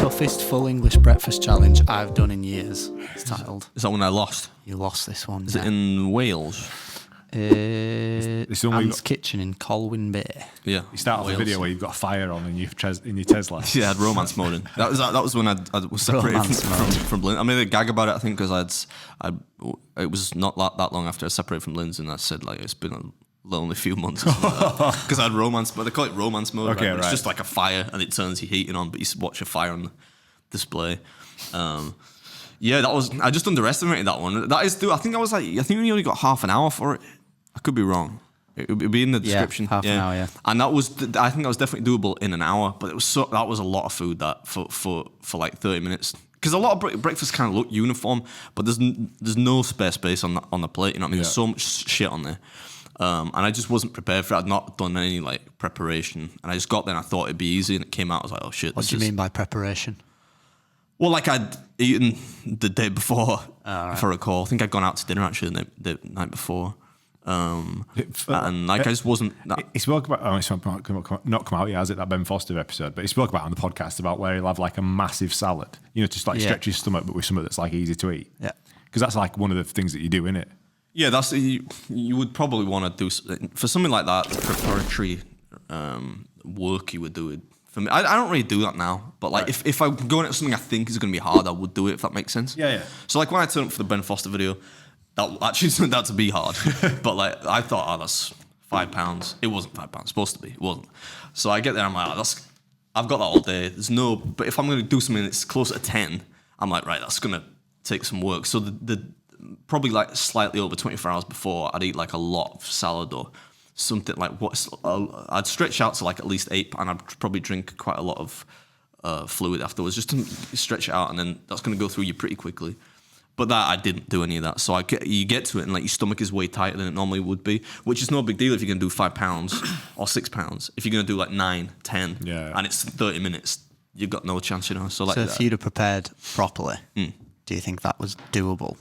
toughest full English breakfast challenge I've done in years. It's titled. Is that when I lost? You lost this one. Is it in Wales? Anne's Kitchen in Colwyn Bay. Yeah. You start off Wales. the video where you've got a fire on in your Tesla. Yeah, I had romance mode in. That was when I was separated from Lynn. I made a gag about it, I think, because it was not that long after I separated from Lynn's, and I said, like, it's been a lonely few months. Because I had romance, but they call it romance mode. Okay, right? right. It's just like a fire, and it turns your heating on, but you watch a fire on the display. Yeah, I just underestimated that one. That is, I think we only got half an hour for it. I could be wrong. It would be in the description. Half an hour, yeah. And I think that was definitely doable in an hour, but that was a lot of food that for like 30 minutes. Because a lot of breakfasts kind of look uniform, but there's no spare space on the plate. You know what I mean? Yeah. There's so much shit on there. And I just wasn't prepared for it. I'd not done any like preparation. And I just got there and I thought it'd be easy, and it came out, I was like, oh shit. What do you mean by preparation? Well, like I'd eaten the day before, if I recall. I think I'd gone out to dinner actually the night before. And like I just wasn't. He spoke about, it's not come out yet, has it? That Ben Foster episode, but he spoke about it on the podcast about where he'll have like a massive salad, just like stretch his stomach, but with something that's like easy to eat. Yeah, because that's like one of the things that you do, innit? Yeah, that's you would probably want to do for something like that. Preparatory work you would do it. For me, I don't really do that now, but like if I'm going at something I think is going to be hard, I would do it, if that makes sense. Yeah. So like when I turned up for the Ben Foster video, that actually turned out to be hard, but like I thought, that's £5. It wasn't £5. Supposed to be, it wasn't. So I get there, I'm like, I've got that all day. But if I'm going to do something that's closer to 10, I'm like, right, that's going to take some work. So the probably like slightly over 24 hours before, I'd eat like a lot of salad or something like I'd stretch out to like at least 8, and I'd probably drink quite a lot of fluid afterwards just to stretch it out, and then that's going to go through you pretty quickly. But that I didn't do any of that. So you get to it and like your stomach is way tighter than it normally would be, which is no big deal if you're going to do £5 or £6. If you're going to do like 9, 10, and it's 30 minutes, you've got no chance, So like, if you'd have prepared properly, do you think that was doable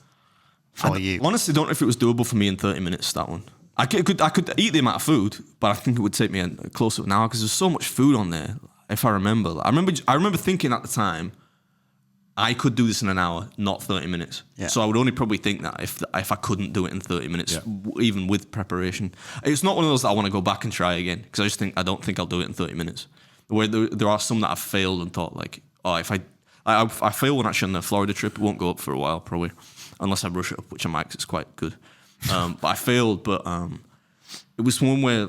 for you? Honestly, don't know if it was doable for me in 30 minutes. That one. I could eat the amount of food, but I think it would take me close to an hour because there's so much food on there. If I remember, I remember thinking at the time, I could do this in an hour, not 30 minutes. Yeah. So I would only probably think that if I couldn't do it in 30 minutes, even with preparation. It's not one of those that I want to go back and try again, because I don't think I'll do it in 30 minutes. Where there are some that I've failed and thought like, if I failed one actually on the Florida trip, it won't go up for a while probably, unless I rush it up, which I might, 'cause it's quite good. But I failed, but it was one where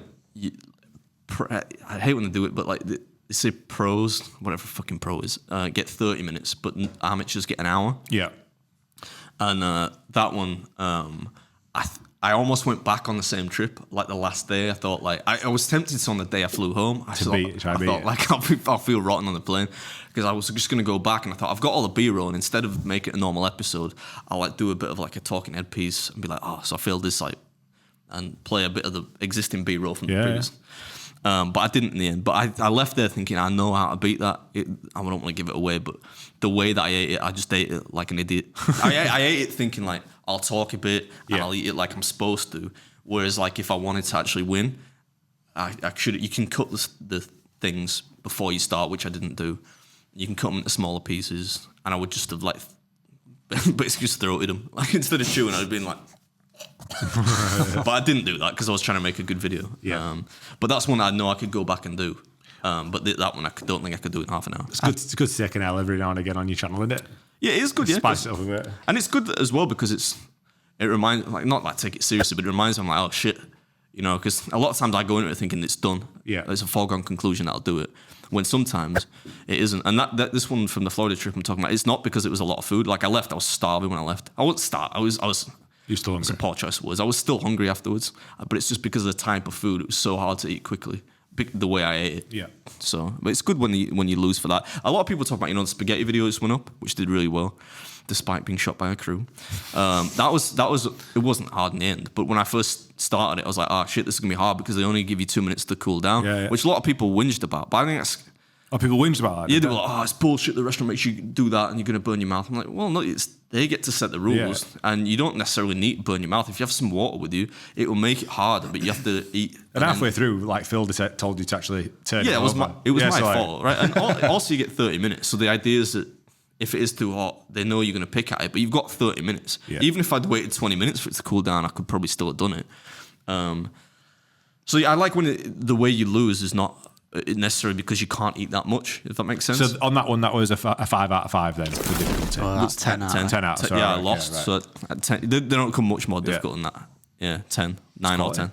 I hate when they do it, but like they say pros, whatever fucking pro is, get 30 minutes, but amateurs get an hour. Yeah. And that one, I almost went back on the same trip, like the last day. I thought like, I was tempted to on the day I flew home. I thought like I'll feel rotten on the plane, because I was just going to go back, and I thought I've got all the B-roll, and instead of make it a normal episode, I'll like do a bit of like a talking head piece and be like, so I feel this like, and play a bit of the existing B-roll from the previous. But I didn't in the end. But I left there thinking I know how to beat that. I don't want to give it away, but the way that I ate it, I just ate it like an idiot. I ate it thinking like I'll talk a bit and I'll eat it like I'm supposed to. Whereas like if I wanted to actually win, you can cut the things before you start, which I didn't do. You can cut them into smaller pieces, and I would just have like basically just throated them. Like instead of chewing, I'd have been like. But I didn't do that because I was trying to make a good video. Yeah. But that's one I know I could go back and do. But that one don't think I could do it in half an hour. It's good to take an L every now and again on your channel, isn't it? Yeah, it is good. Spice it up a bit. And it's good as well because it reminds, like, not like take it seriously, but it reminds me, I'm like, oh shit, because a lot of times I go into it thinking it's done. Yeah. It's a foregone conclusion that I'll do it. When sometimes it isn't. And that this one from the Florida trip I'm talking about, it's not because it was a lot of food. Like I left, I was starving when I left. I wasn't starved. I was. You're still hungry. It's a poor choice of words. I was still hungry afterwards, but it's just because of the type of food. It was so hard to eat quickly, the way I ate it. Yeah. So, but it's good when you lose for that. A lot of people talk about the spaghetti video just went up, which did really well, despite being shot by a crew. It wasn't hard in the end. But when I first started it, I was like, oh shit, this is gonna be hard because they only give you 2 minutes to cool down, which a lot of people whinged about. But I think Oh, people whinge about that. Yeah, they were like, oh, it's bullshit. The restaurant makes you do that and you're going to burn your mouth. I'm like, well, no, they get to set the rules and you don't necessarily need to burn your mouth. If you have some water with you, it will make it harder, but you have to eat. And halfway through, like Phil told you to actually turn it over. It was my fault, right? And also you get 30 minutes. So the idea is that if it is too hot, they know you're going to pick at it, but you've got 30 minutes. Yeah. Even if I'd waited 20 minutes for it to cool down, I could probably still have done it. So yeah, I like when the way you lose is not necessarily because you can't eat that much, if that makes sense. So on that one, that was a 5 out of 5 then for difficulty. Oh, that's 10 out. Sorry, yeah, I lost. So at 10, they don't come much more difficult than that. Yeah, 10, 9 or 10.